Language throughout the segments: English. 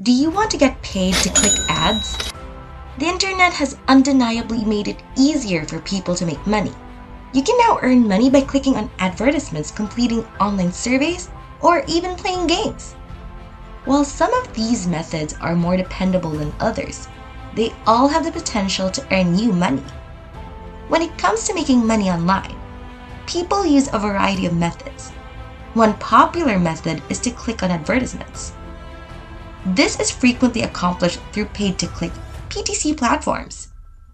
Do you want to get paid to click ads? The internet has undeniably made it easier for people to make money. You can now earn money by clicking on advertisements, completing online surveys, or even playing games. While some of these methods are more dependable than others, they all have the potential to earn you money. When it comes to making money online, people use a variety of methods. One popular method is to click on advertisements. This is frequently accomplished through paid-to-click PTC platforms.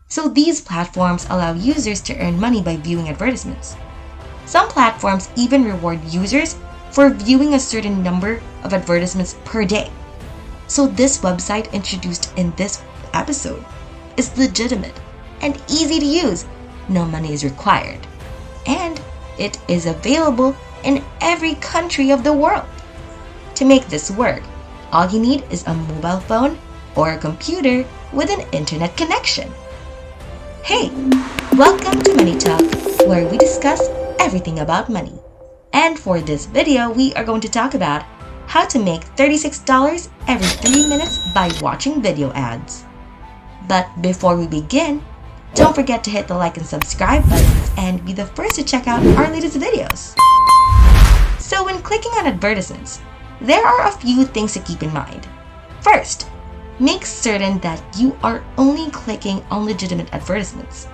So these platforms allow users to earn money by viewing advertisements. Some platforms even reward users for viewing a certain number of advertisements per day. So this website introduced in this episode is legitimate and easy to use. No money is required. And it is available in every country of the world. To make this work, all you need is a mobile phone or a computer with an internet connection. Hey, welcome to MoneyTalk, where we discuss everything about money. And for this video, we are going to talk about how to make $36 every 3 minutes by watching video ads. But before we begin, don't forget to hit the like and subscribe buttons and be the first to check out our latest videos. So when clicking on advertisements, there are a few things to keep in mind. First, make certain that you are only clicking on legitimate advertisements.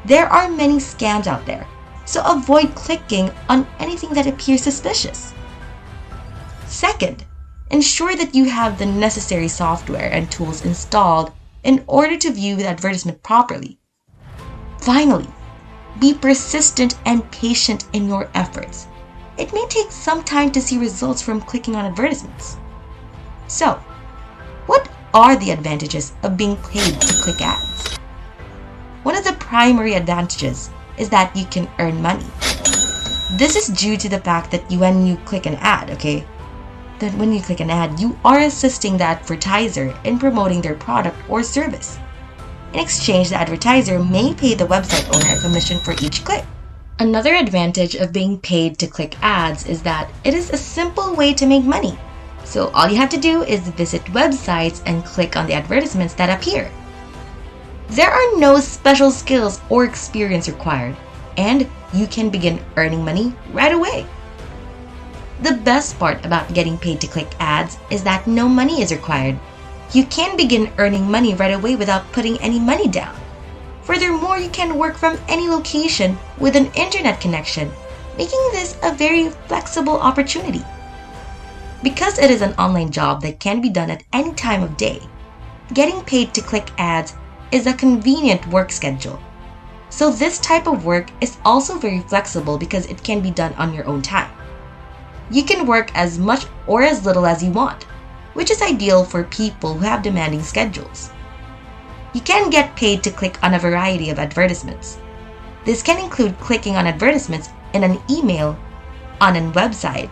There are many scams out there, so avoid clicking on anything that appears suspicious. Second, ensure that you have the necessary software and tools installed in order to view the advertisement properly. Finally, be persistent and patient in your efforts. It may take some time to see results from clicking on advertisements. So, what are the advantages of being paid to click ads? One of the primary advantages is that you can earn money. This is due to the fact that when you click an ad, you are assisting the advertiser in promoting their product or service. In exchange, the advertiser may pay the website owner a commission for each click. Another advantage of being paid to click ads is that it is a simple way to make money. So all you have to do is visit websites and click on the advertisements that appear. There are no special skills or experience required, and you can begin earning money right away. The best part about getting paid to click ads is that no money is required. You can begin earning money right away without putting any money down. Furthermore, you can work from any location with an internet connection, making this a very flexible opportunity. Because it is an online job that can be done at any time of day, getting paid to click ads is a convenient work schedule. So this type of work is also very flexible because it can be done on your own time. You can work as much or as little as you want, which is ideal for people who have demanding schedules. You can get paid to click on a variety of advertisements. This can include clicking on advertisements in an email, on a website,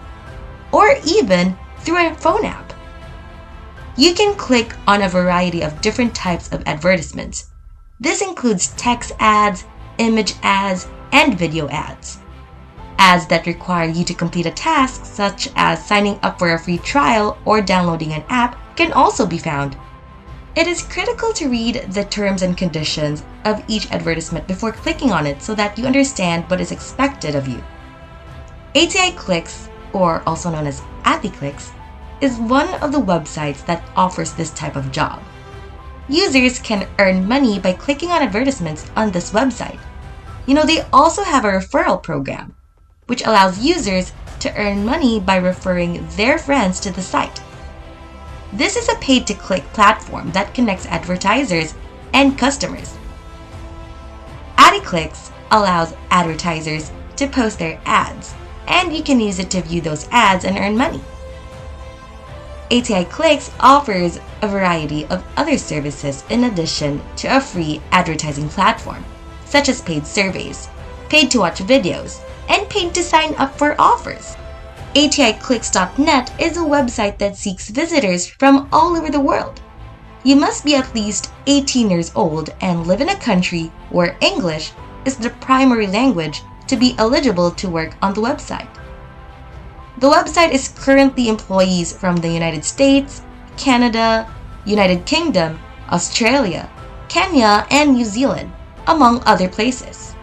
or even through a phone app. You can click on a variety of different types of advertisements. This includes text ads, image ads, and video ads. Ads that require you to complete a task, such as signing up for a free trial or downloading an app, can also be found. It is critical to read the terms and conditions of each advertisement before clicking on it so that you understand what is expected of you. ATICLICKS, or also known as ATICLICKS, is one of the websites that offers this type of job. Users can earn money by clicking on advertisements on this website. They also have a referral program, which allows users to earn money by referring their friends to the site. This is a paid-to-click platform that connects advertisers and customers. ATICLICKS allows advertisers to post their ads, and you can use it to view those ads and earn money. ATICLICKS offers a variety of other services in addition to a free advertising platform, such as paid surveys, paid to watch videos, and paid to sign up for offers. ATICLICKS.net is a website that seeks visitors from all over the world. You must be at least 18 years old and live in a country where English is the primary language to be eligible to work on the website. The website is currently employees from the United States, Canada, United Kingdom, Australia, Kenya, and New Zealand, among other places.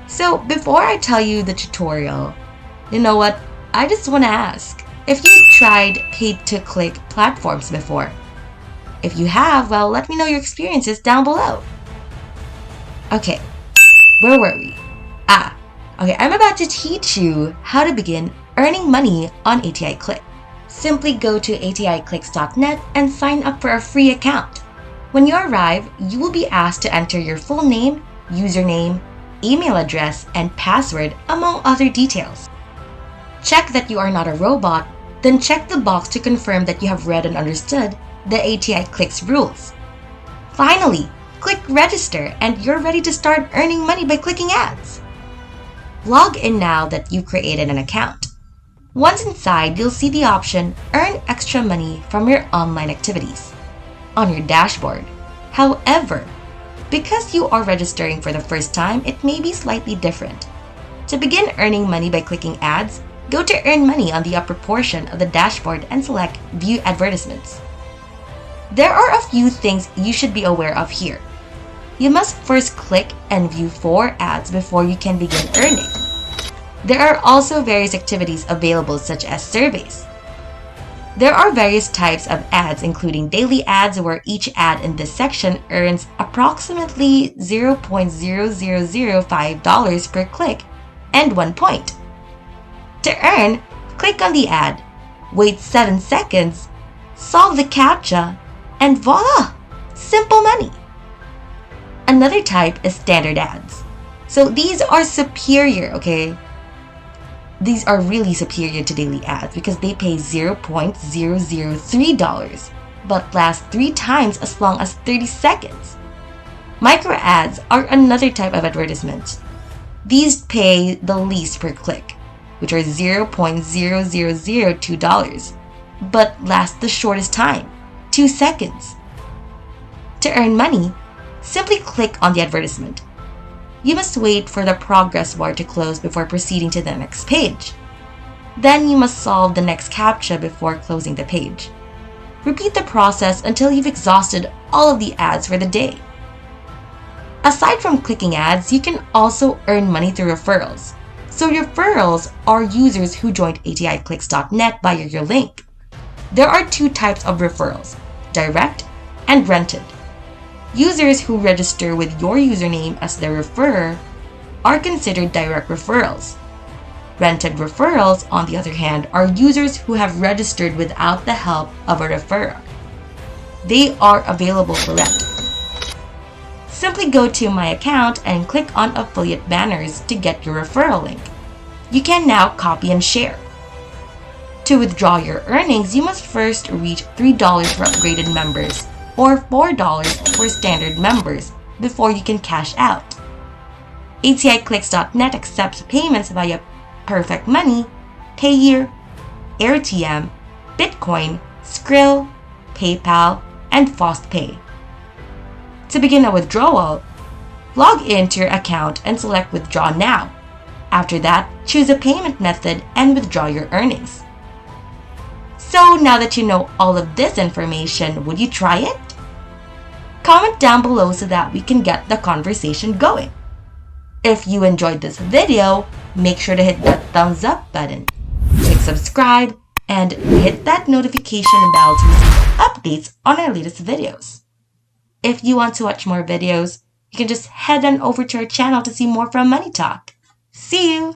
So before I tell you the tutorial, you know what? I just want to ask if you've tried pay-to-click platforms before. If you have, well, let me know your experiences down below. Okay, where were we? Okay, I'm about to teach you how to begin earning money on ATICLICKS. Simply go to ATICLICKS.net and sign up for a free account. When you arrive, you will be asked to enter your full name, username, email address, and password, among other details. Check that you are not a robot, then check the box to confirm that you have read and understood the ATICLICKS rules. Finally, click register and you're ready to start earning money by clicking ads. Log in now that you created an account. Once inside, you'll see the option Earn Extra Money from your online activities on your dashboard. However, because you are registering for the first time, it may be slightly different. To begin earning money by clicking ads, go to Earn Money on the upper portion of the dashboard and select View Advertisements. There are a few things you should be aware of here. You must first click and view 4 ads before you can begin earning. There are also various activities available such as surveys. There are various types of ads including daily ads where each ad in this section earns approximately $0.0005 per click and 1 point. To earn, click on the ad, wait 7 seconds, solve the CAPTCHA, and voila! Simple money! Another type is standard ads. So these are superior, okay? These are really superior to daily ads because they pay $0.003 but last 3 times as long as 30 seconds. Micro ads are another type of advertisement. These pay the least per click, which are $0.0002 but last the shortest time, 2 seconds. To earn money, simply click on the advertisement. You must wait for the progress bar to close before proceeding to the next page. Then you must solve the next CAPTCHA before closing the page. Repeat the process until you've exhausted all of the ads for the day. Aside from clicking ads, you can also earn money through referrals. So referrals are users who joined ATICLICKS.net via your link. There are 2 types of referrals, direct and rented. Users who register with your username as the referrer are considered direct referrals. Rented referrals, on the other hand, are users who have registered without the help of a referrer. They are available for rent. Simply go to My Account and click on Affiliate Banners to get your referral link. You can now copy and share. To withdraw your earnings, you must first reach $3 for upgraded members or $4 for standard members before you can cash out. ATICLICKS.net accepts payments via Perfect Money, Payeer, AirTM, Bitcoin, Skrill, PayPal, and FastPay. To begin a withdrawal, log into your account and select Withdraw Now. After that, choose a payment method and withdraw your earnings. So now that you know all of this information, would you try it? Comment down below so that we can get the conversation going. If you enjoyed this video, make sure to hit that thumbs up button, click subscribe, and hit that notification bell to receive updates on our latest videos. If you want to watch more videos, you can just head on over to our channel to see more from MoneyTalk. See you!